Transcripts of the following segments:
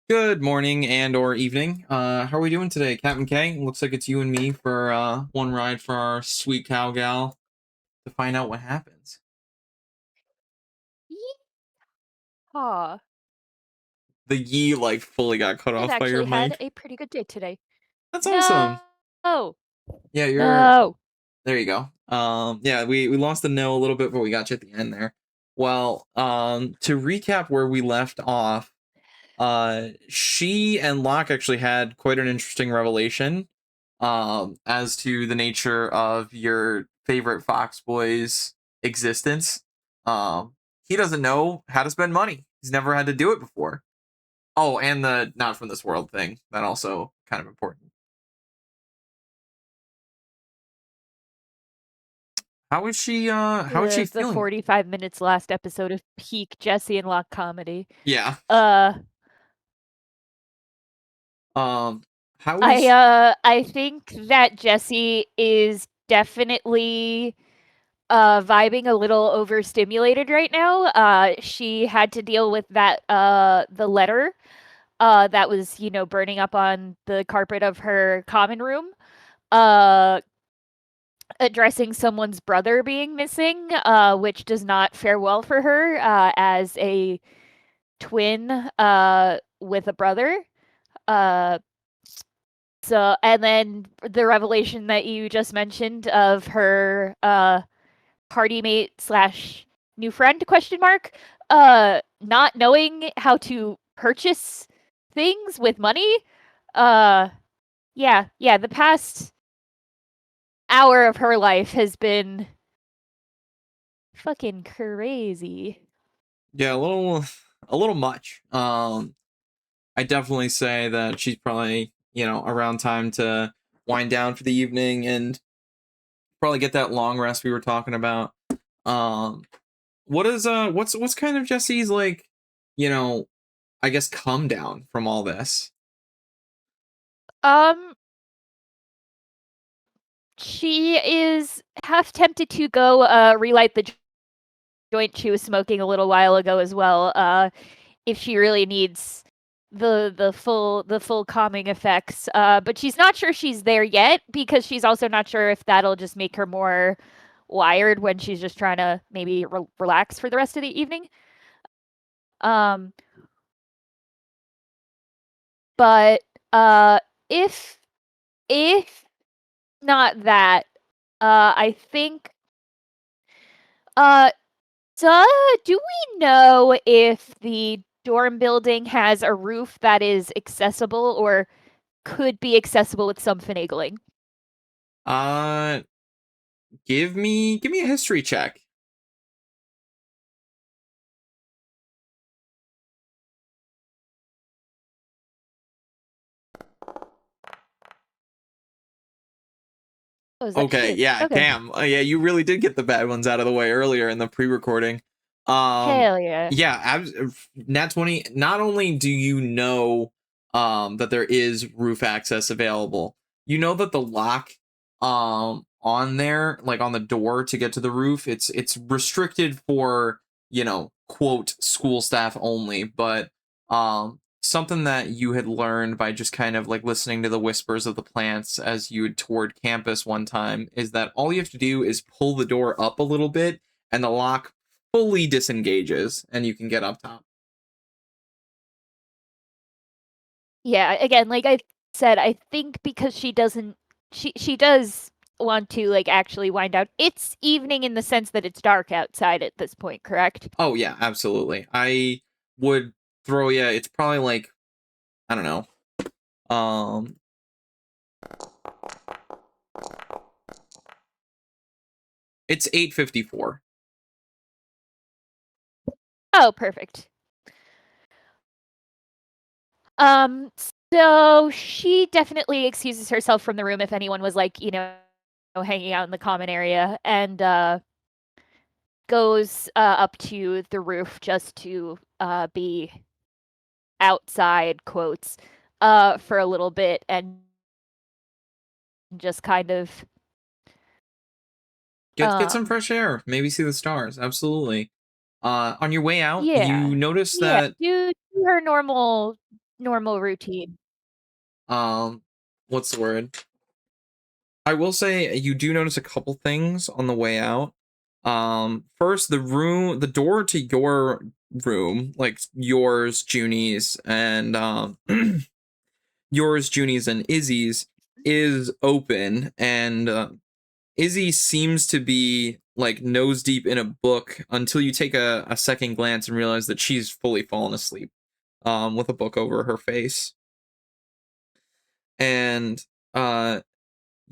Good morning and or evening. How are we doing today, Captain K? Looks like it's you and me for one ride for our sweet cow gal to find out what happens. Yeehaw. The yee like fully got cut I've off by your actually had mic. a pretty good day today. That's awesome. No. No. Yeah, you're No. there you go. Yeah, we lost the no a little bit, but we got you at the end there. Well, to recap where we left off, she and Locke actually had quite an interesting revelation as to the nature of your favorite Fox Boy's existence. He doesn't know how to spend money. He's never had to do it before. Oh, and the not from this world thing. That also kind of important. How is she The feeling? 45 minutes last episode of peak Jesse and Locke comedy. Yeah. Uh Um how is I think that Jesse is definitely vibing a little overstimulated right now. She had to deal with that the letter that was, burning up on the carpet of her common room. Uh addressing someone's brother being missing, which does not fare well for her as a twin with a brother. Uh, and then the revelation that you just mentioned of her party mate slash new friend question mark not knowing how to purchase things with money. Uh, yeah, the past hour of her life has been fucking crazy. yeah, a little much. I definitely say that she's probably, around time to wind down for the evening and probably get that long rest we were talking about. Um, what's kind of Jesse's like, you know, I guess come down from all this. Um, she is half tempted to go relight the joint she was smoking a little while ago as well. If she really needs the full calming effects. But she's not sure she's there yet because she's also not sure if that'll just make her more wired when she's just trying to maybe relax for the rest of the evening. Um, but if if not that, I think uh do we know if the dorm building has a roof that is accessible or could be accessible with some finagling? Uh, give me a history check. Oh, is that Okay, shit? yeah, Okay. damn. Yeah, you really did get the bad ones out of the way earlier in the pre-recording. Hell yeah. Yeah, Nat 20, not only do you know that there is roof access available, you know that the lock on there, like on the door to get to the roof, it's restricted for, quote school staff only, but something that you had learned by just kind of like listening to the whispers of the plants as you had toured campus one time is that all you have to do is pull the door up a little bit and the lock fully disengages and you can get up top. Yeah, again, like I said, I think because she does want to like actually wind out. It's evening in the sense that it's dark outside at this point, correct? Oh yeah, absolutely. I would throw you, it's probably like, I don't know. It's 8:54. Oh, perfect. Um, so she definitely excuses herself from the room if anyone was like, hanging out in the common area and goes up to the roof just to be outside quotes for a little bit and just kind of Get some um fresh air, maybe see the stars. Absolutely. On your way out, yeah. you notice Yeah, that do her normal Normal routine. Um, what's the word? I will say you do notice a couple things on the way out. First, the door to your room, like yours, Junie's, and yours, Junie's, and Izzy's, is open, and Izzy seems to be like nose deep in a book until you take a second glance and realize that she's fully fallen asleep, with a book over her face, and uh,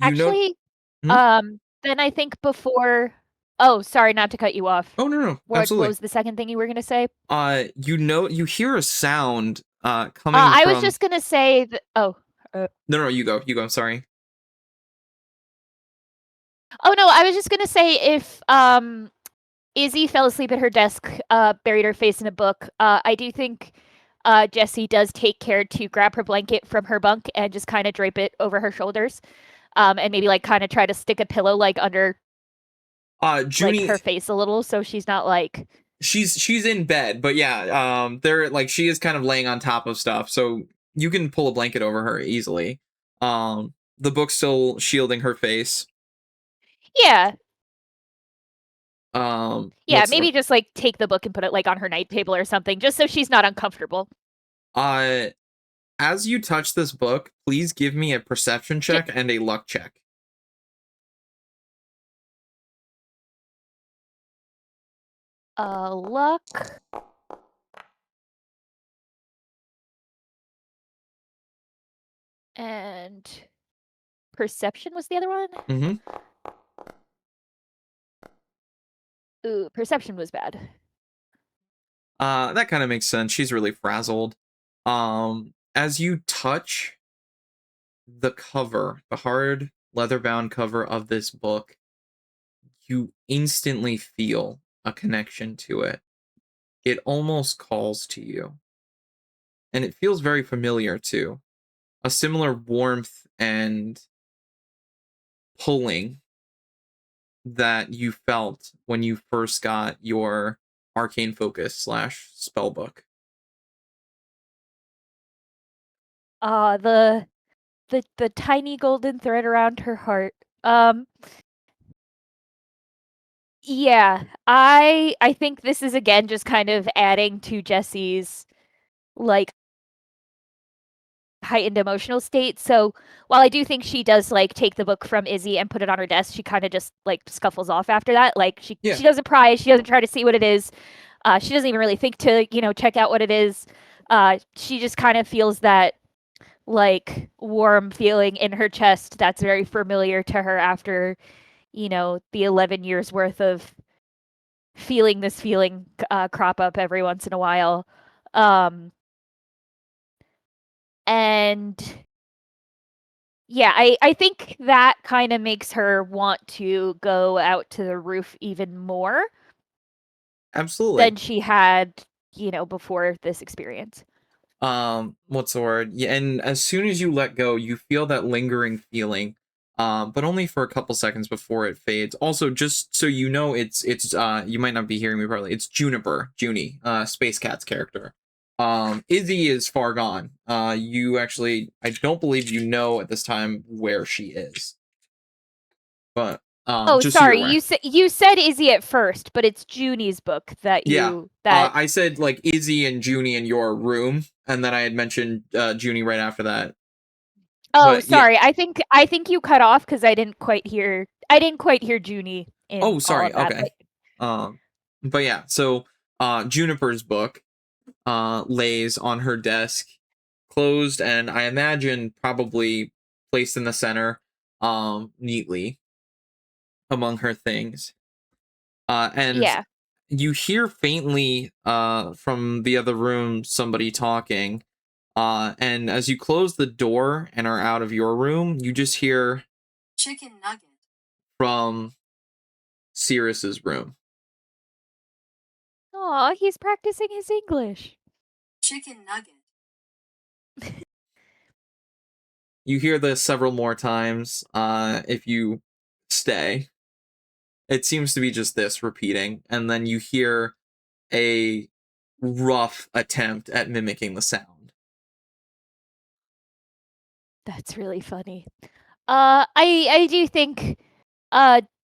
you know. Actually, Hmm? then I think before Oh, sorry, not to cut you off. Oh, no, no, What absolutely. was the second thing you were gonna say? You hear a sound coming I was from. just gonna say No, no, you go. I'm sorry. oh no, I was just gonna say if Izzy fell asleep at her desk, buried her face in a book, I do think Jessie does take care to grab her blanket from her bunk and just kind of drape it over her shoulders, and maybe like kind of try to stick a pillow like under like Junie, her face a little, so she's not like she's in bed, but yeah, they're like she is kind of laying on top of stuff, so you can pull a blanket over her easily. The book's still shielding her face. yeah, yeah, What's the maybe just like take the book and put it like on her night table or something, just so she's not uncomfortable. uh as you touch this book, please give me a perception J- check and a luck check. Luck and perception was the other one. Mm-hmm. Ooh, perception was bad. That kind of makes sense. She's really frazzled. As you touch the cover, the hard leather bound cover of this book, you instantly feel a connection to it. It almost calls to you. And it feels very familiar too. A similar warmth and pulling that you felt when you first got your arcane focus slash spell book. The the tiny golden thread around her heart. Um, yeah, I think this is again just kind of adding to Jessie's like heightened emotional state. So while I do think she does like take the book from Izzy and put it on her desk, she kind of just like scuffles off after that. Like Yeah, she doesn't pry, she doesn't try to see what it is. She doesn't even really think to check out what it is. She just kind of feels that like warm feeling in her chest that's very familiar to her after the 11 years worth of feeling this feeling crop up every once in a while. Um, and yeah, I think that kind of makes her want to go out to the roof even more absolutely. than she had, before this experience. What's the word? Yeah, and as soon as you let go, you feel that lingering feeling, but only for a couple seconds before it fades. Also, just so you know, it's you might not be hearing me probably. It's Juniper, Junie, Space Cat's character. Izzy is far gone. You actually, I don't believe you know at this time where she is, but Oh, just so you're sorry. aware. You said Izzy at first, but it's Junie's book that Yeah. you that I said like Izzy and Junie in your room, and then I had mentioned Junie right after that. Oh, But yeah. sorry. I think you cut off because I didn't quite hear Junie in Oh, all sorry. of that, Okay. but Um, but yeah, so Juniper's book lays on her desk, closed, and I imagine probably placed in the center, neatly among her things. And yeah. you hear faintly from the other room somebody talking. And as you close the door and are out of your room, you just hear chicken nugget from Sirius's room. Aw, he's practicing his English. Chicken nugget. You hear this several more times if you stay. It seems to be just this repeating, and then you hear a rough attempt at mimicking the sound. That's really funny. I do think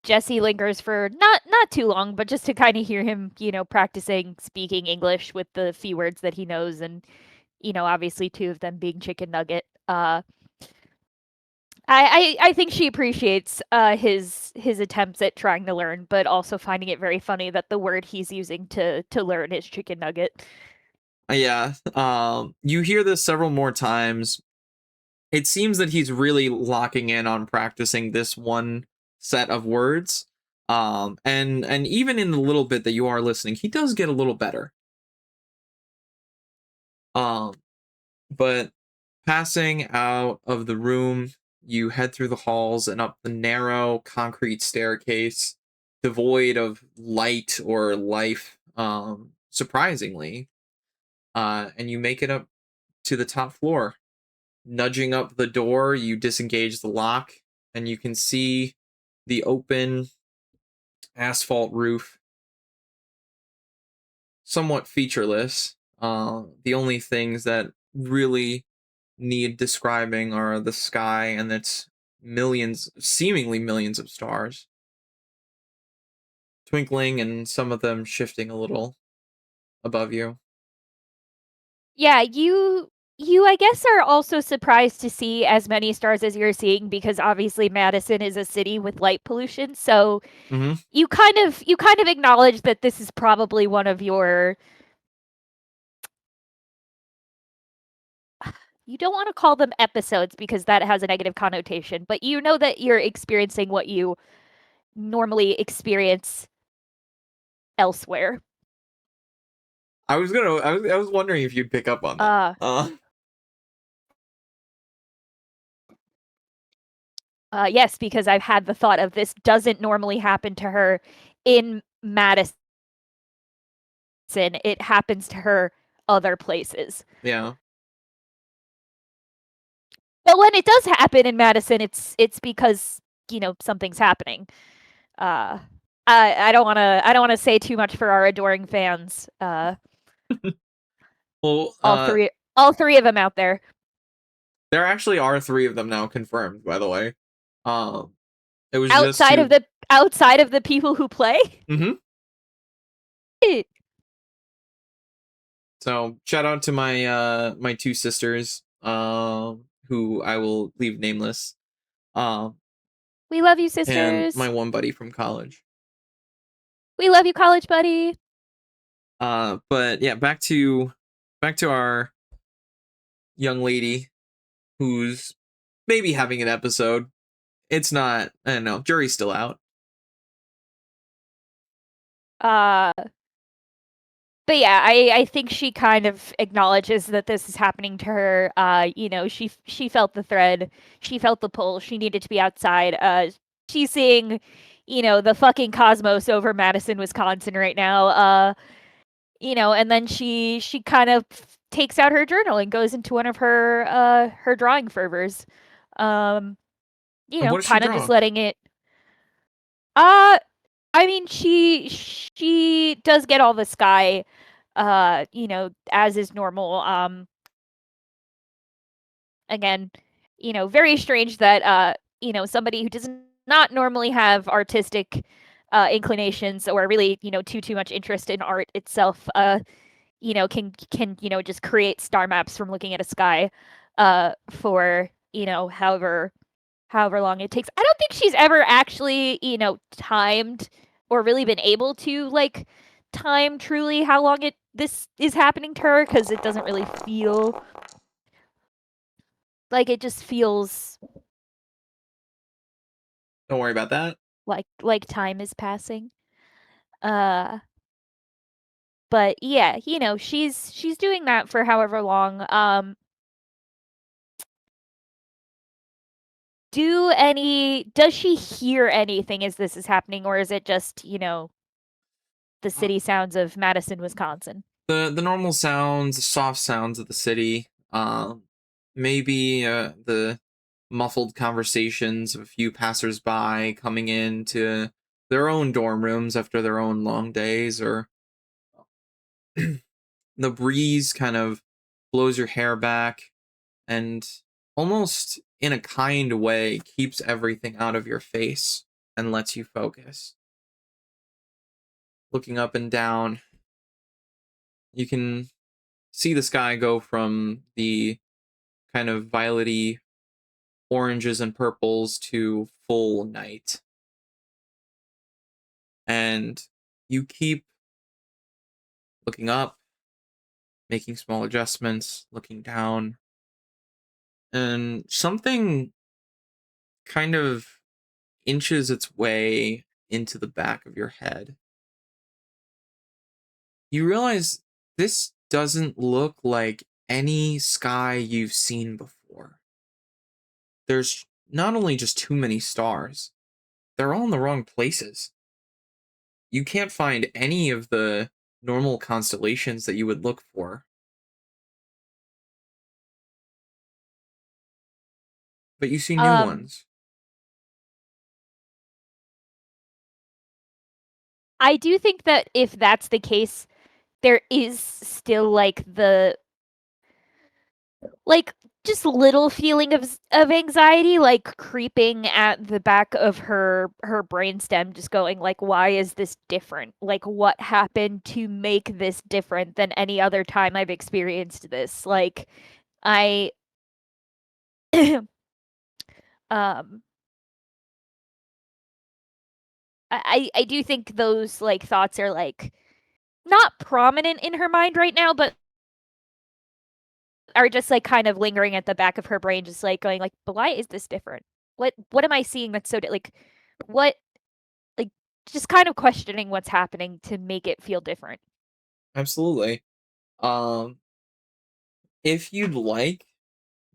Jesse lingers for not too long, but just to kind of hear him, practicing speaking English with the few words that he knows, and obviously two of them being chicken nugget. I think she appreciates his attempts at trying to learn, but also finding it very funny that the word he's using to learn is chicken nugget. Yeah. You hear this several more times. It seems that he's really locking in on practicing this one set of words. And even in the little bit that you are listening, he does get a little better. Um, but passing out of the room, you head through the halls and up the narrow concrete staircase, devoid of light or life, surprisingly. And you make it up to the top floor. Nudging up the door, you disengage the lock, and you can see the open asphalt roof, somewhat featureless. The only things that really need describing are the sky and its millions, seemingly millions of stars, twinkling and some of them shifting a little above you. Yeah, you I guess are also surprised to see as many stars as you're seeing because obviously Madison is a city with light pollution. So Mm-hmm. you kind of acknowledge that this is probably one of your, you don't want to call them episodes because that has a negative connotation, but you know that you're experiencing what you normally experience elsewhere. I was wondering if you'd pick up on that. Uh yes, because I've had the thought of this doesn't normally happen to her in Madison. It happens to her other places. Yeah. But when it does happen in Madison, it's because, something's happening. Uh I don't want to say too much for our adoring fans. Well, All three of them out there. there actually are three of them now confirmed, by the way. Um, it was just Outside of two. the outside of the people who play. Mm-hmm. So shout out to my two sisters, who I will leave nameless, um, We love you, and my sisters. one buddy from college. We love you, college buddy. But yeah, back to our young lady who's maybe having an episode. It's not. I don't know. Jury's still out. Uh but yeah, I think she kind of acknowledges that this is happening to her. She felt the thread, she felt the pull. She needed to be outside. She's seeing, the fucking cosmos over Madison, Wisconsin right now. And then she kind of takes out her journal and goes into one of her drawing fervors. Um, And what does she kind of just draw? letting it. Uh, I mean, she does get all the sky, as is normal. Again, very strange that somebody who does not normally have artistic inclinations or really, too much interest in art itself, can just create star maps from looking at a sky for, however long it takes. I don't think she's ever actually, timed or really been able to like time truly how long this is happening to her because it doesn't really feel like, it just feels Don't worry about that. like time is passing. Uh but yeah, she's doing that for however long. Does she hear anything as this is happening, or is it just, the Uh, city sounds of Madison, Wisconsin? the normal sounds, the soft sounds of the city. Maybe the muffled conversations of a few passersby coming into their own dorm rooms after their own long days, or the breeze kind of blows your hair back and almost in a kind way, keeps everything out of your face and lets you focus. Looking up and down, you can see the sky go from the kind of violety oranges and purples to full night. And you keep looking up, making small adjustments, looking down, and something kind of inches its way into the back of your head. You realize this doesn't look like any sky you've seen before. There's not only just too many stars, they're all in the wrong places. You can't find any of the normal constellations that you would look for, but you see new Um, ones. I do think that if that's the case, there is still like just little feeling of anxiety like creeping at the back of her brainstem, just going like, why is this different? Like, what happened to make this different than any other time I've experienced this? Like, I um I do think those like thoughts are like not prominent in her mind right now, but are just like kind of lingering at the back of her brain, just like going like, but why is this different? What am I seeing that's so like what like just kind of questioning what's happening to make it feel different. Absolutely. Um, if you'd like,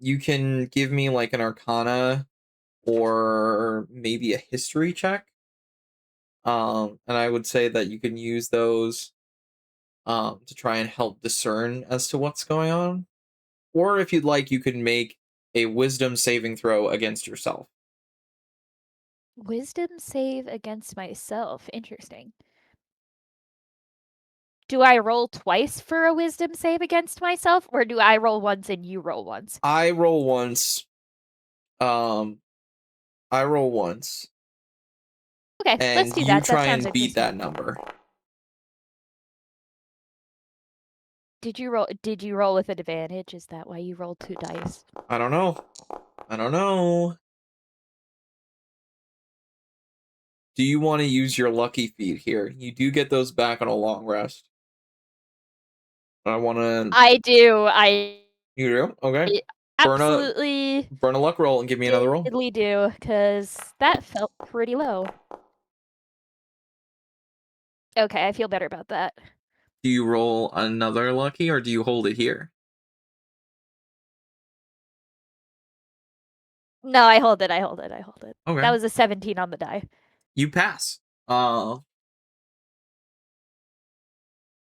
you can give me like an arcana or maybe a history check. And I would say that you can use those to try and help discern as to what's going on. Or if you'd like, you can make a wisdom saving throw against yourself. Wisdom save against myself. Interesting. Do I roll twice for a wisdom save against myself, or do I roll once and you roll once? I roll once. Um, I roll once, Okay, let's and do you that. That try sounds and beat interesting. that number. Did you roll with advantage? Is that why you rolled two dice? I don't know. I don't know. Do you want to use your lucky feet here? You do get those back on a long rest. I want to. I do. I You do? Okay. Burn a absolutely burn a luck roll and give me another roll. diddly do, because that felt pretty low. Okay, I feel better about that. Do you roll another lucky or do you hold it here? No, I hold it. I hold it. I hold it. Okay. That was a 17 on the die. You pass.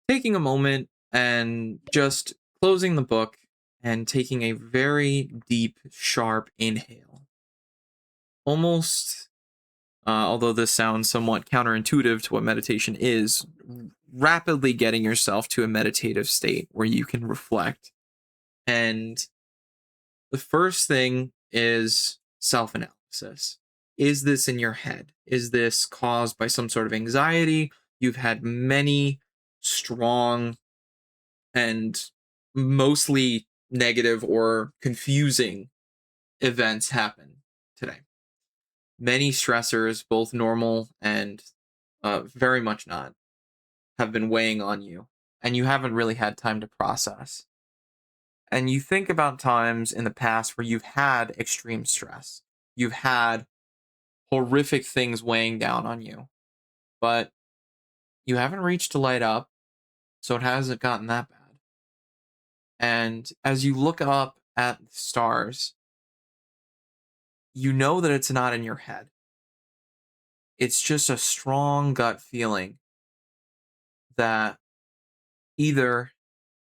Taking a moment and just closing the book and taking a very deep, sharp inhale. Almost, although this sounds somewhat counterintuitive to what meditation is, rapidly getting yourself to a meditative state where you can reflect. And the first thing is self analysis. Is this in your head? Is this caused by some sort of anxiety? You've had many strong and mostly negative or confusing events happen today. Many stressors, both normal and very much not, have been weighing on you, and you haven't really had time to process. And you think about times in the past where you've had extreme stress, you've had horrific things weighing down on you, but you haven't reached to light up, so it hasn't gotten that bad. And as you look up at the stars, you know that it's not in your head. It's just a strong gut feeling that either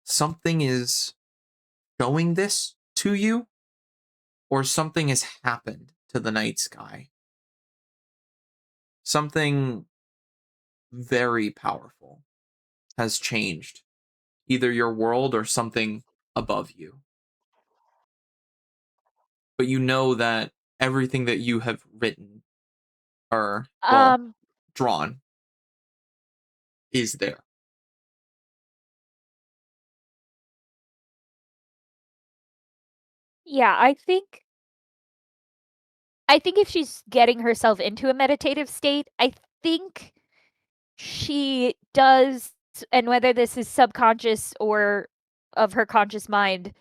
something is showing this to you or something has happened to the night sky. Something very powerful has changed, either your world or something above you. but you know that everything that you have written or, well, Um, drawn is there. yeah, I think if she's getting herself into a meditative state, I think she does, and whether this is subconscious or of her conscious mind,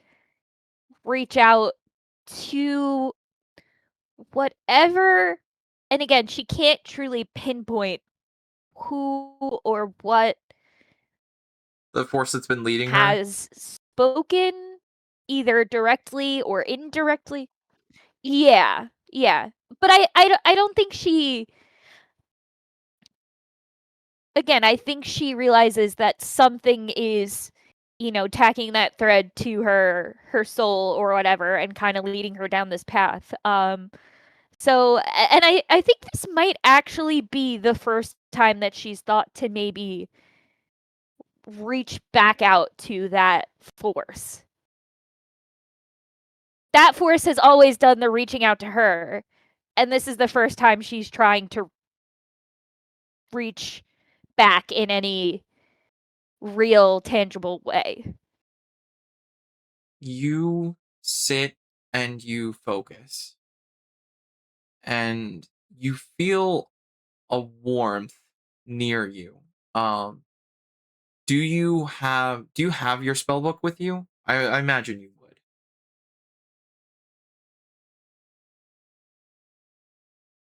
reach out to whatever, and again, she can't truly pinpoint who or what The force that's been leading her. has spoken either directly or indirectly. Yeah, yeah. But I don't think she, again, I think she realizes that something is, tacking that thread to her soul or whatever and kind of leading her down this path. And I think this might actually be the first time that she's thought to maybe reach back out to that force. That force has always done the reaching out to her, and this is the first time she's trying to reach back in any real tangible way. You sit and you focus, and you feel a warmth near you. Um, do you have your spell book with you? I imagine you would.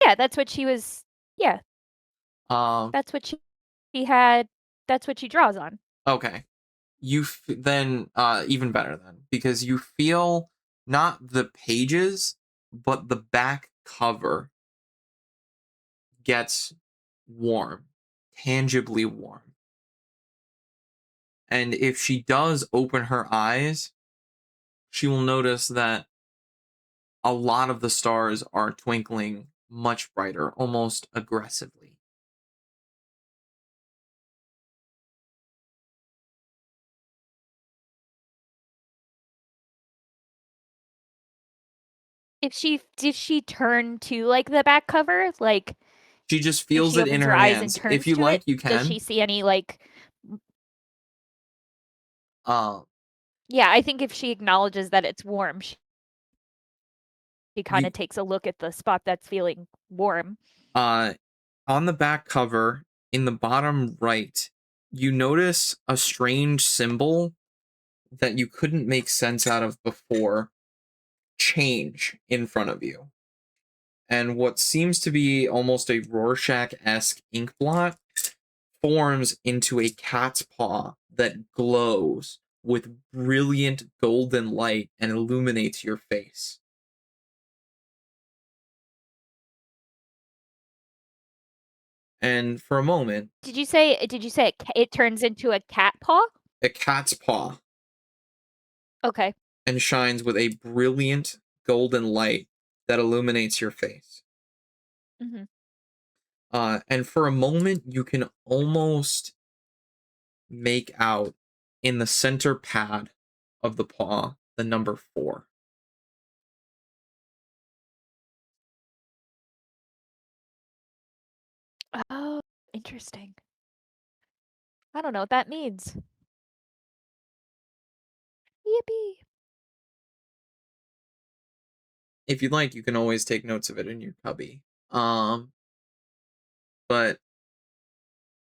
Yeah, that's what she was. Yeah, Um, that's what she had. That's what she draws on. okay. Then even better then, because you feel not the pages, but the back cover gets warm, tangibly warm. And if she does open her eyes, she will notice that a lot of the stars are twinkling much brighter, almost aggressively. Did she turn to like the back cover? Like She just if feels she it in opens her her eyes and hands. If turns you to it, like, you does she can. see any like Uh, yeah, I think if she acknowledges that it's warm, she kind you of takes a look at the spot that's feeling warm. uh on the back cover in the bottom right, you notice a strange symbol that you couldn't make sense out of before change in front of you. And what seems to be almost a Rorschach-esque ink blot forms into a cat's paw that glows with brilliant golden light and illuminates your face. And for a moment, Did you say it turns into a cat paw? a cat's paw Okay. and shines with a brilliant golden light that illuminates your face. Mhm. And for a moment, you can almost make out in the center pad of the paw the number 4. Oh, interesting. I don't know what that means. Yippee. If you'd like, you can always take notes of it in your cubby. Um, but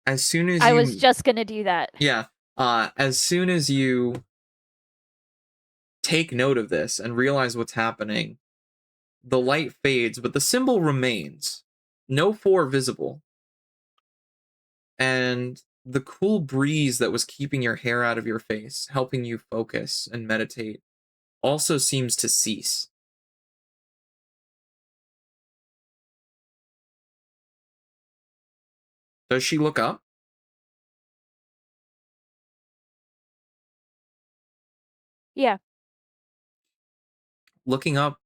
as soon as I was you, just gonna do that. yeah, as soon as you take note of this and realize what's happening, the light fades, but the symbol remains. No 4 visible. And the cool breeze that was keeping your hair out of your face, helping you focus and meditate, also seems to cease. Does she look up? Yeah. Looking up,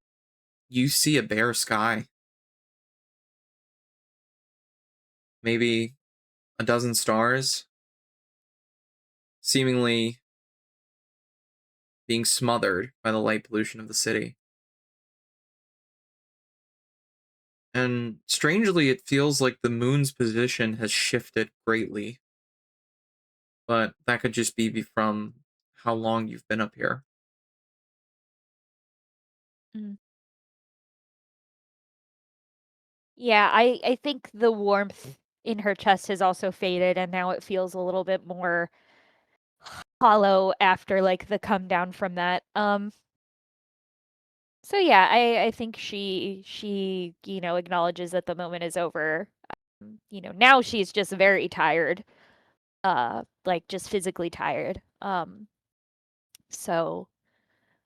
you see a bare sky. Maybe a dozen stars, seemingly being smothered by the light pollution of the city. And strangely, it feels like the moon's position has shifted greatly, but that could just be from how long you've been up here. Mm. Yeah, I think the warmth in her chest has also faded, and now it feels a little bit more hollow after, like, the come down from that. So yeah, I think she, acknowledges that the moment is over. Now she's just very tired, like, just physically tired. So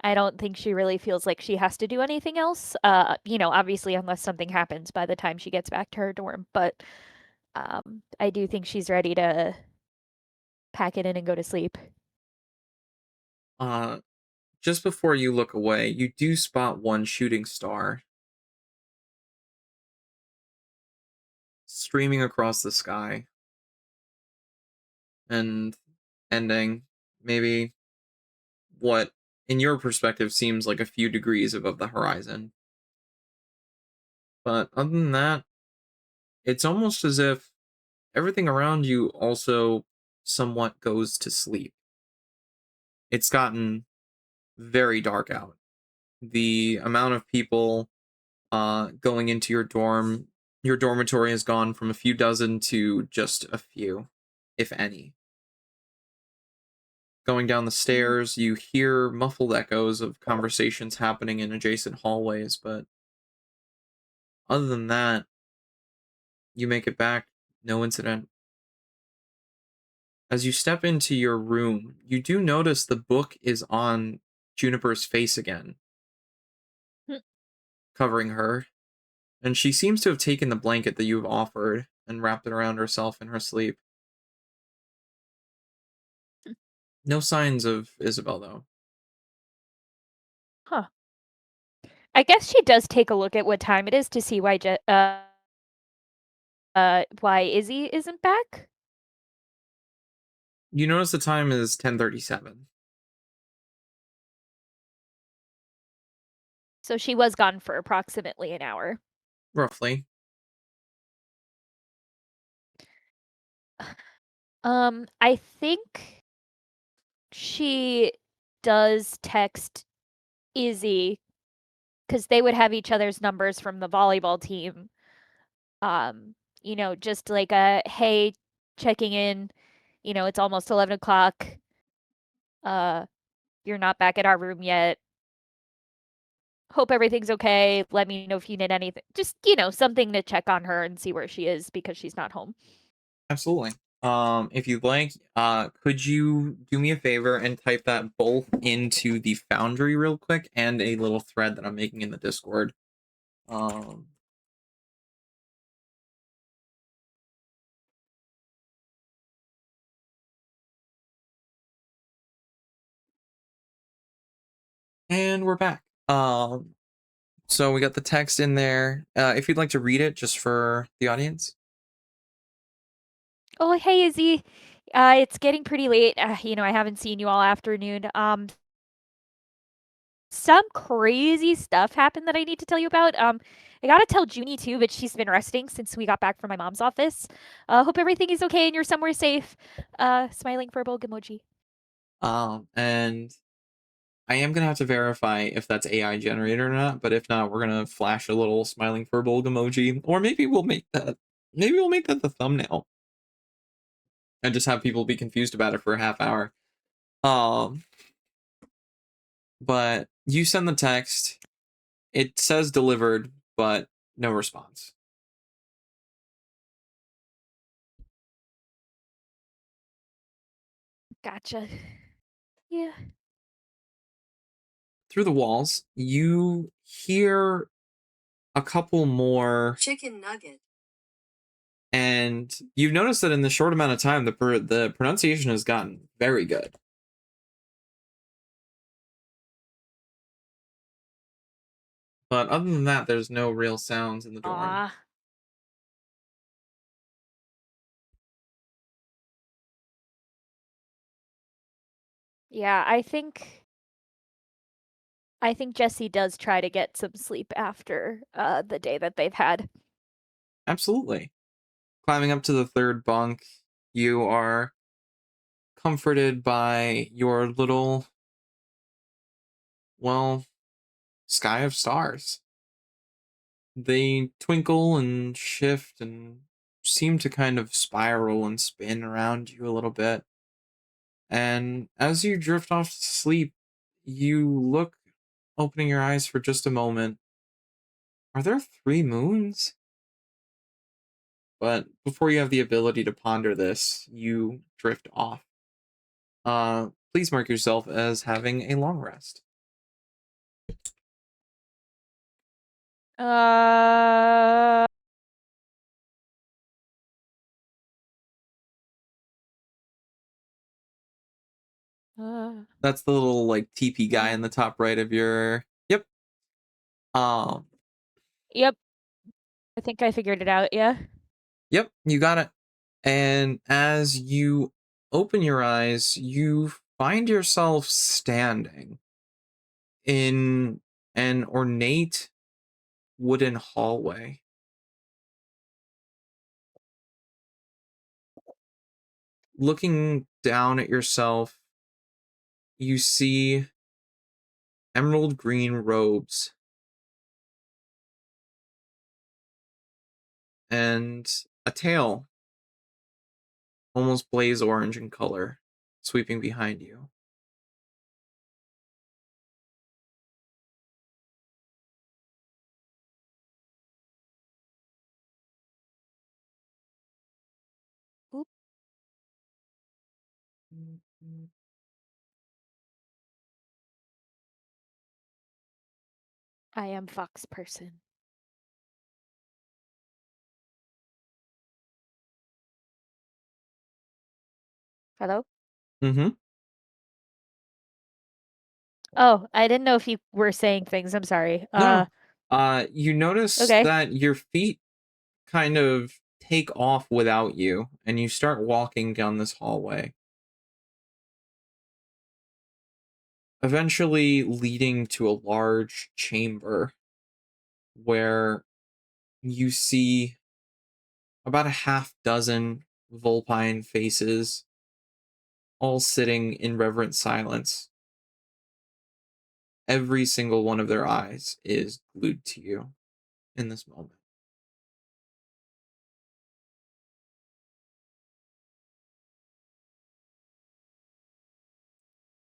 I don't think she really feels like she has to do anything else. Obviously unless something happens by the time she gets back to her dorm, but I do think she's ready to pack it in and go to sleep. Uh, just before you look away, you do spot one shooting star streaming across the sky and ending maybe what, in your perspective, seems like a few degrees above the horizon. But other than that, it's almost as if everything around you also somewhat goes to sleep. It's gotten very dark out. The amount of people going into your dormitory has gone from a few dozen to just a few, if any. Going down the Mm. stairs, you hear muffled echoes of conversations happening in adjacent hallways, but other than that, you make it back, no incident. As you step into your room, you do notice the book is on Juniper's face again, Mm. covering her, and she seems to have taken the blanket that you've offered and wrapped it around herself in her sleep. No signs of Isabel, though. Huh. I guess she does take a look at what time it is to see why Izzy isn't back. You notice the time is 10:37, So she was gone for approximately an hour. roughly. I think she does text Izzy because they would have each other's numbers from the volleyball team. Just like a hey, checking in. It's almost 11 o'clock. Uh, you're not back at our room yet. Hope everything's okay. Let me know if you need anything. Just, something to check on her and see where she is because she's not home. Absolutely. If you'd like, could you do me a favor and type that both into the Foundry real quick and a little thread that I'm making in the Discord? Um, and we're back. So we got the text in there. If you'd like to read it just for the audience. Oh, hey, Izzy. It's getting pretty late. I haven't seen you all afternoon. Some crazy stuff happened that I need to tell you about. I gotta tell Junie too, but she's been resting since we got back from my mom's office. Hope everything is okay and you're somewhere safe. Smiling furball emoji. And I am gonna have to verify if that's AI generated or not, but if not, we're gonna flash a little smiling furbolg emoji, or maybe we'll make that the thumbnail and just have people be confused about it for a half hour. Um, but you send the text. It says delivered, but no response. Gotcha. Yeah. Through the walls, you hear a couple more Chicken nugget. and you've noticed that in the short amount of time, the pronunciation has gotten very good. But other than that, there's no real sounds in the dorm. Aw. Yeah, I think I think Jesse does try to get some sleep after the day that they've had. Absolutely. Climbing up to the third bunk, you are comforted by your little, well, sky of stars. They twinkle and shift and seem to kind of spiral and spin around you a little bit. And as you drift off to sleep, you look, opening your eyes for just a moment. Are there three moons? But before you have the ability to ponder this, you drift off. Please mark yourself as having a long rest. Uh, uh, That's the little like TP guy uh, in the top right of your. Yep. Um. yep, I think I figured it out, yeah. Yep. You got it. And as you open your eyes, you find yourself standing in an ornate wooden hallway. Looking down at yourself, you see emerald green robes and a tail, almost blaze orange in color, sweeping behind you. Oop, I am fox person. Hello? Mm-hmm. Oh, I didn't know if you were saying things. I'm sorry. No. You notice Okay. that your feet kind of take off without you, and you start walking down this hallway, eventually leading to a large chamber where you see about a half dozen vulpine faces, all sitting in reverent silence. Every single one of their eyes is glued to you in this moment.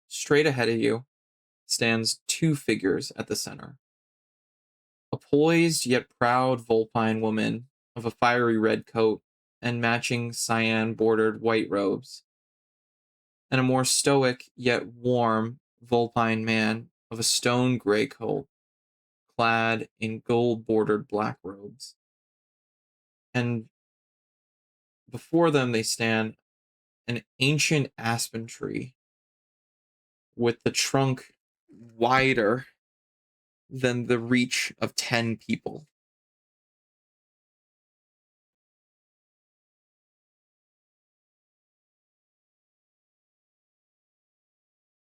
Straight ahead of you stands two figures at the center. A poised yet proud vulpine woman of a fiery red coat and matching cyan bordered white robes, and a more stoic yet warm vulpine man of a stone gray coat, clad in gold bordered black robes. And before them they stand an ancient aspen tree with the trunk wider than the reach of 10 people.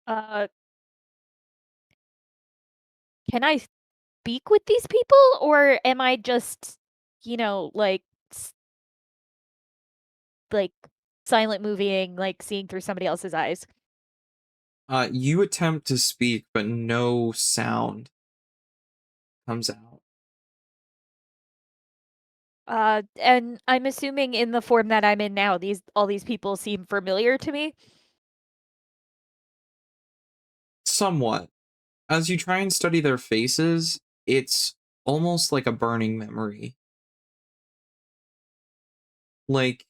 Uh, can I speak with these people, or am I just, like, like silent movieing, like seeing through somebody else's eyes? You attempt to speak, but no sound comes out. And I'm assuming in the form that I'm in now, all these people seem familiar to me. Somewhat. As you try and study their faces, it's almost like a burning memory. Like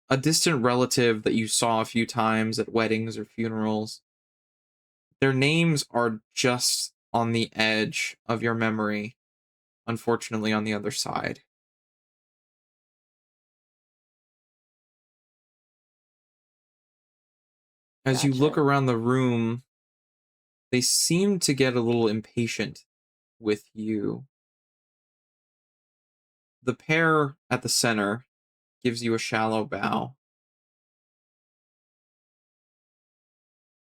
a distant relative that you saw a few times at weddings or funerals. Their names are just on the edge of your memory, unfortunately, on the other side. As you look Gotcha. around the room, they seem to get a little impatient with you. The pair at the center gives you a shallow bow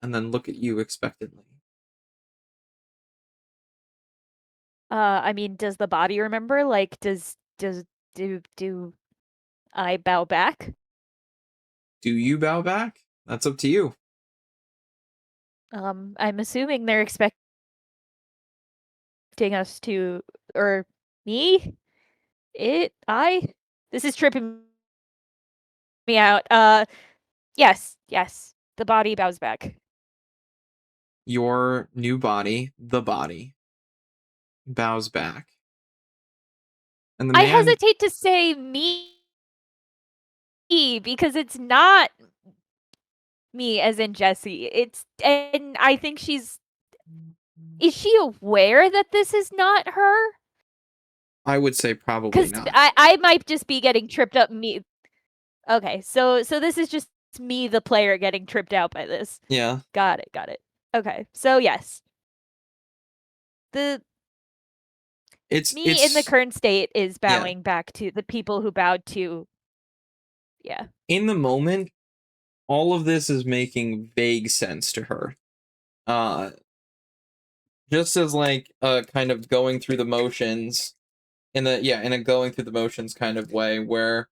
and then look at you expectantly. I mean, does the body remember? Like, do I bow back? Do you bow back? That's up to you. I'm assuming they're expecting us to, or me? I? This is tripping me out. Yes, yes. The body bows back. Your new body, the body, bows back. And the I man, hesitate to say me because it's not me as in Jessie. And I think is she aware that this is not her? I would say probably Because not. I might just be getting tripped up. Me. Okay, so this is just me, the player, getting tripped out by this. Yeah. Got it. Got it. Okay, so yes, the me in the It's current state is yeah. bowing back to the people who bowed to. Yeah. In the moment, all of this is making vague sense to her. Uh just as like kind of going through the motions in a going through the motions kind of way where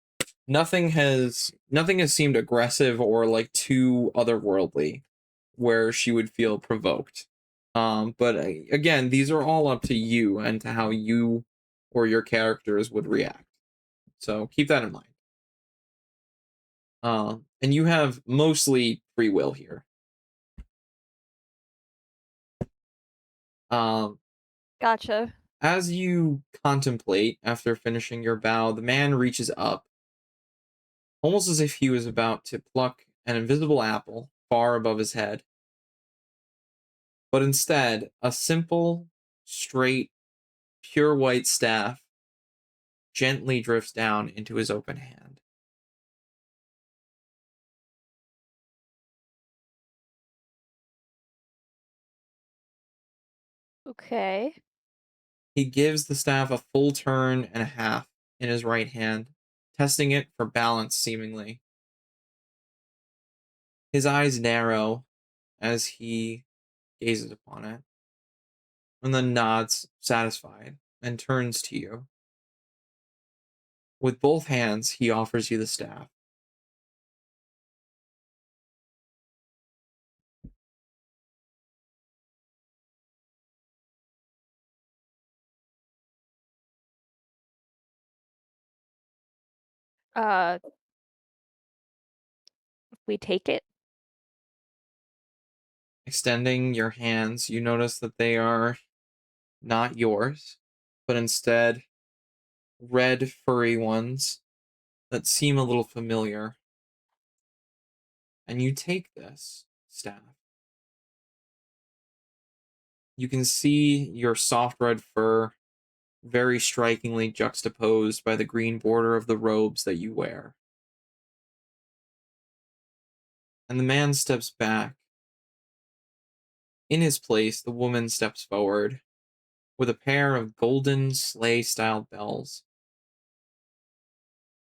nothing has seemed aggressive or like too otherworldly where she would feel provoked. But again, these are all up to you and to how you or your characters would react. So keep that in mind. And you have mostly free will here. Um, Gotcha. as you contemplate after finishing your bow, the man reaches up, almost as if he was about to pluck an invisible apple far above his head. But instead, a simple, straight, pure white staff gently drifts down into his open hand. Okay. He gives the staff a full turn and a half in his right hand, testing it for balance seemingly. His eyes narrow as he gazes upon it, and then nods, satisfied, and turns to you. With both hands, he offers you the staff. Uh, we take it. Extending your hands, you notice that they are not yours, but instead red, furry ones that seem a little familiar. And you take this staff. You can see your soft red fur very strikingly juxtaposed by the green border of the robes that you wear. And the man steps back. In his place, the woman steps forward with a pair of golden sleigh style bells.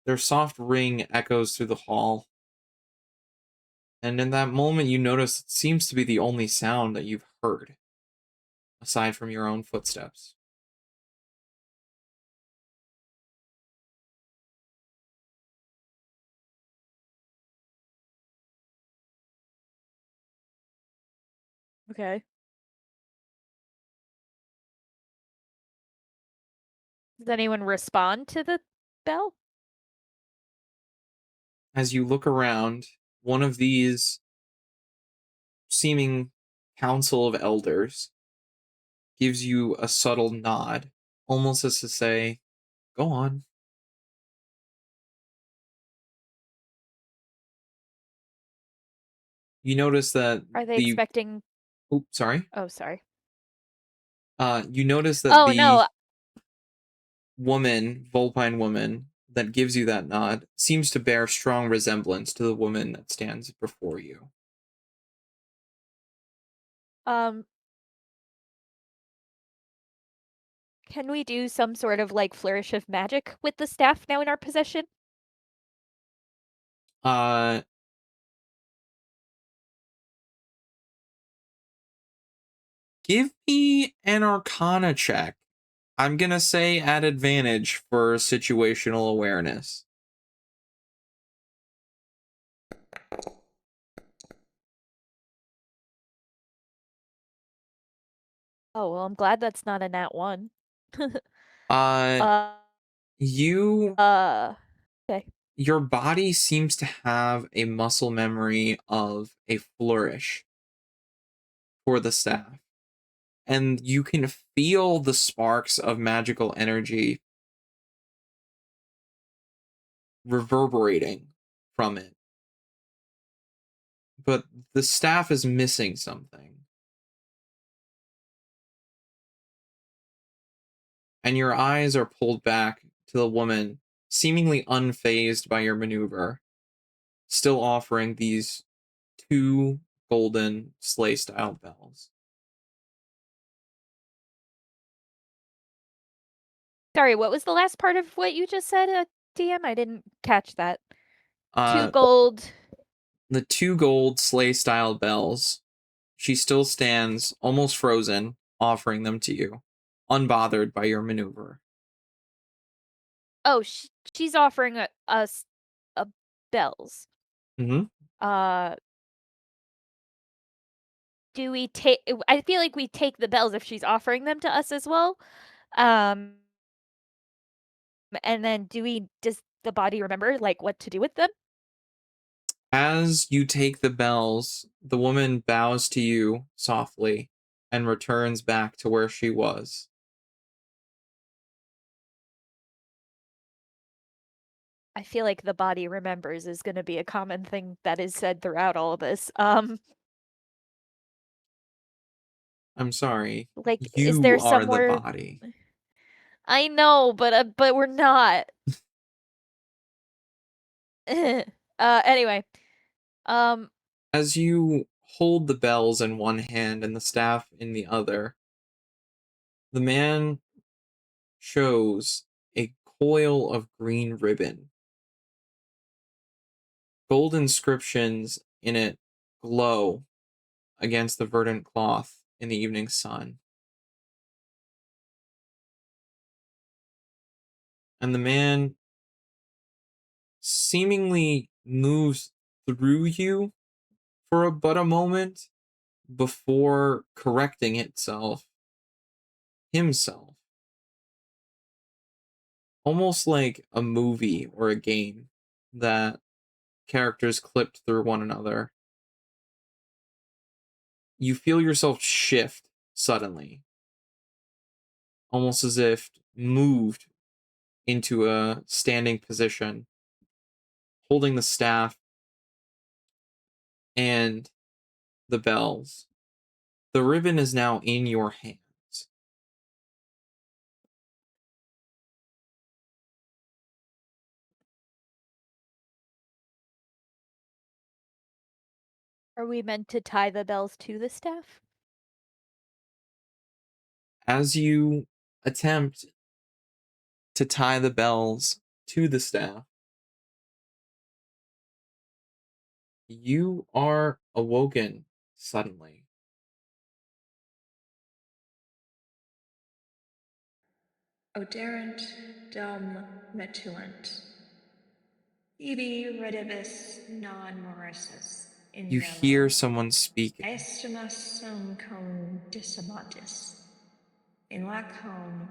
Their soft ring echoes through the hall, and in that moment, you notice it seems to be the only sound that you've heard, aside from your own footsteps. Okay. Does anyone respond to the bell? As you look around, one of these seeming council of elders gives you a subtle nod, almost as to say, go on. You notice that Are they the expecting? oops, sorry. Oh, sorry. You notice that Oh the no. woman, Vulpine woman, that gives you that nod seems to bear strong resemblance to the woman that stands before you. Um, can we do some sort of like flourish of magic with the staff now in our possession? Uh, give me an Arcana check. I'm gonna say at advantage for situational awareness. Oh, well, I'm glad that's not a nat 1. Uh, Uh, you, uh, okay. your body seems to have a muscle memory of a flourish for the staff, and you can feel the sparks of magical energy reverberating from it. But the staff is missing something. And your eyes are pulled back to the woman, seemingly unfazed by your maneuver, still offering these two golden sleigh style bells. Sorry, what was the last part of what you just said, TM? I didn't catch that. 2 Uh, gold. the two gold sleigh style bells. She still stands, almost frozen, offering them to you, unbothered by your maneuver. Oh, she's offering us bells. Mm-hmm. Uh, do we take? I feel like we take the bells if she's offering them to us as well. Um, and then does the body remember like what to do with them? As you take the bells, the woman bows to you softly and returns back to where she was. I feel like the body remembers is going to be a common thing that is said throughout all of this. I'm sorry. Like, is You there are the somewhere? body. I know, but we're not. Anyway, um, As you hold the bells in one hand and the staff in the other, the man shows a coil of green ribbon. Gold inscriptions in it glow against the verdant cloth in the evening sun. And the man seemingly moves through you for but a moment before correcting itself himself, almost like a movie or a game that characters clipped through one another. You feel yourself shift suddenly, almost as if moved into a standing position, holding the staff and the bells. The ribbon is now in your hands. are we meant to tie the bells to the staff? As you attempt to tie the bells to the staff, you are awoken suddenly. Oderant dum metuant. Ibi redibus non morisus in You hear velo. someone speaking. Aestimus sum cum dissamatis. In lacom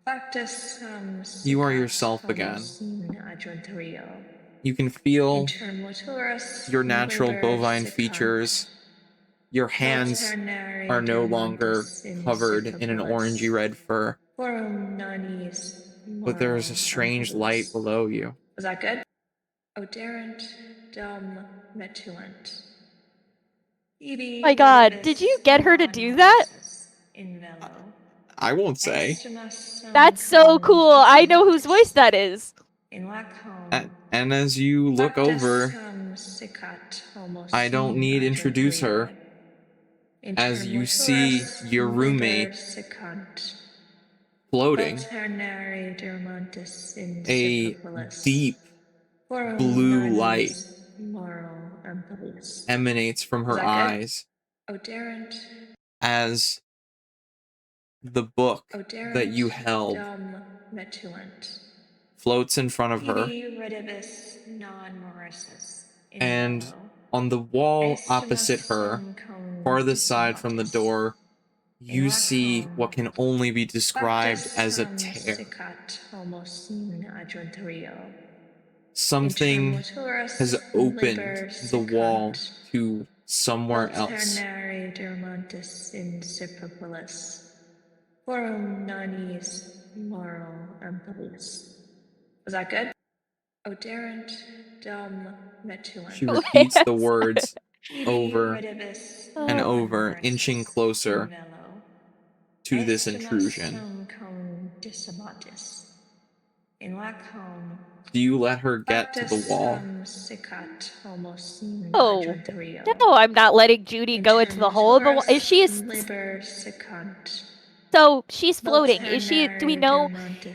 factus sum You are sicat yourself homo again. sin adjuntario. You can feel Intermoturus your natural liber bovine sicunt. features. Your hands Volternari are no longer dermontis in covered in an orangey sicabulis. red fur, Forum nanis but there is moral a strange light ampulus. below you. Was that good? Oderant dum metuant. My Ibi God, did you redibus get her to non do that? morisus in velo. I won't say. Aestimus sum That's so cum cool. I know whose voice dissamatis. that is. In lacom And as you look factus over, sum sicat homo I don't sin need introduce adjuntario. her. As you see Intermoturus your liber roommate sicunt. floating, Volternari dermontis in a sicabulis. deep Forum blue light nanis moral ampulus. emanates from Was her that good? eyes Oderant as the book that you Oderant held dum metuant. floats in front of her, Ibi redibus non morisus in and velo. on the wall opposite her, Estimus cum farthest side from the dismotis. door, In you see lacom what can only be described factus as a sum tear. sicat homo sin adjuntrio. Something has Intermoturus opened liber the wall sicant. to somewhere else. Alternare dermantis in superpulis. Forum nanis moral ampellis. Was that good? Oderant dum metuant. She repeats the words Ibi over redibus and non over, inching morisus closer in velo. to this Estimus intrusion. sum cum disamatis. In lacom Do you let her get to the factus wall? sum sicat homo sin Oh, adjuntrio. no, I'm not letting Judy go into the hole of the wall. Is she? Intermoturus liber sicant. So she's floating. Is she? Do we Alternare know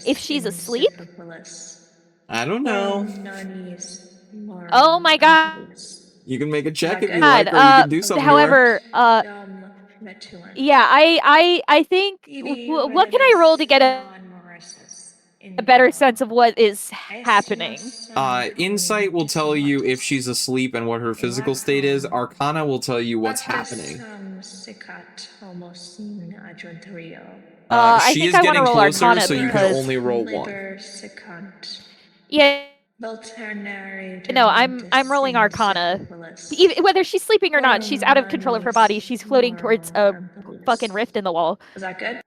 if dermantis she's in asleep? superpulis. I don't know. Forum nanis moral Oh my god. ampellis. You can make a check that if you good? like, or you can do something to her. However, Dum metuant. yeah, I think Ibi what can I roll to get non morisus a better in sense of what is happening? Estimus sum Insight will tell you if she's asleep and what her In physical state is. lacom Arcana will tell you what's factus happening. sum sicat homo sin adjuntrio. I She think is I want to getting roll closer, Arcana so you can because only roll one. Liber sicant. yeah, Vulternare no, I'm dermantis rolling in Arcana. superpulis. Whether she's sleeping or not, she's Forum out of control of her body. nanis She's floating towards moral a ampellis. fucking rift in the wall. Was that good?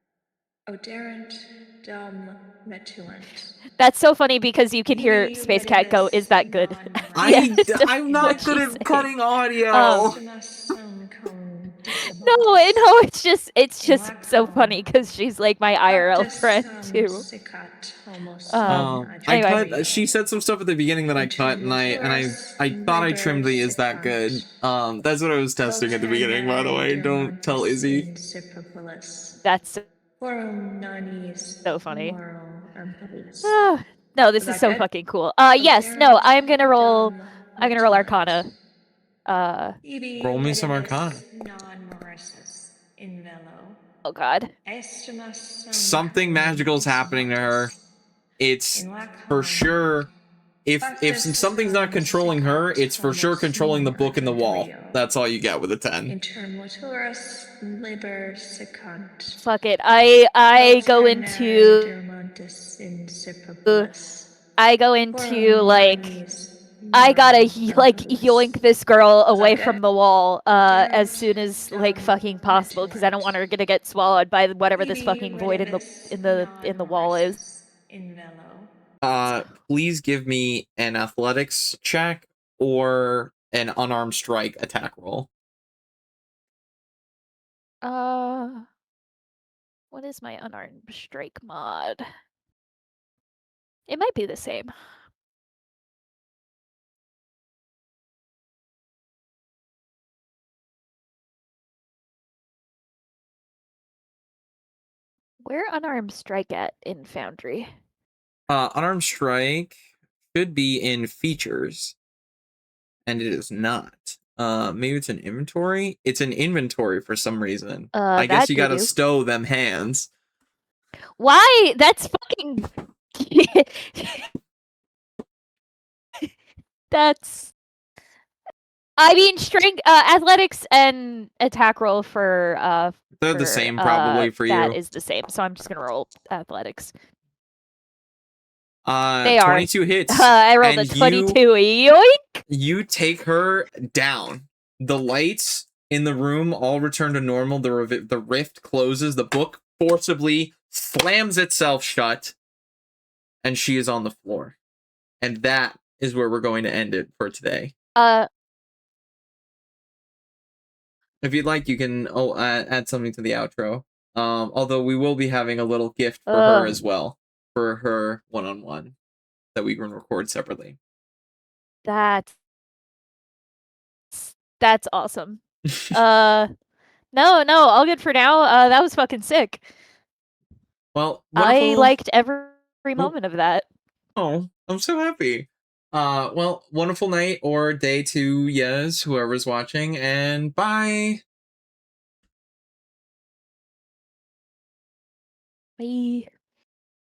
Oderant dum metuant. That's so funny because you can hear Ibi Space Cat go, redibus "Is that good?" non Yeah, I'm what not good she's at saying. cutting audio. Estimus sum cum No, disamatis. no, it's just In so lacom funny because she's like my IRL factus friend sum too. sicat homo sin I Anyway. cut. She said some stuff at the beginning that I cut, and I thought I trimmed the "is that good." That's what I was testing at the beginning. By the way, don't tell Izzy. That's Forum nanis so funny. moral ampellis. No, this Was is that so good? fucking cool. Yes, no, I'm gonna roll Arcana. Ibi Roll me some redibus Arcana. non morisus in velo. Oh god. Estimus sum Something cum magical is happening to her. disamatis. It's In for lacom sure. If factus something's not sum controlling her, sicat it's for homo sure controlling the sin book in the wall. adjuntrio. That's all you get with a 10. Intermoturus liber sicant. Fuck it. I go Vulternare into dermantis in superpulis. like I gotta like yoink this girl away from the wall as soon as like fucking possible because I don't want her to get swallowed by whatever this fucking void in the wall is. In velo. Please give me an athletics check or an unarmed strike attack roll. What is my unarmed strike mod? It might be the same. Where unarmed strike at in Foundry? Unarmed strike should be in features, and it is not. Maybe it's an inventory. It's an inventory for some reason. I guess you gotta stow them hands. Why? That's fucking. That's. I mean, strength, athletics, and attack roll for. They're the same probably for you. That is the same, so I'm just gonna roll athletics. They 22 hits. I rolled a 22. Yoink! You take her down. The lights in the room all return to normal. The rift closes. The book forcibly slams itself shut, and she is on the floor. And that is where we're going to end it for today. If you'd like, you can add something to the outro. Although we will be having a little gift for her as well, for her one-on-one that we can record separately. That's awesome. No, all good for now. That was fucking sick. Well, I liked every moment of that. Oh, I'm so happy. Well, wonderful night or day to yes, whoever's watching, and bye. Bye.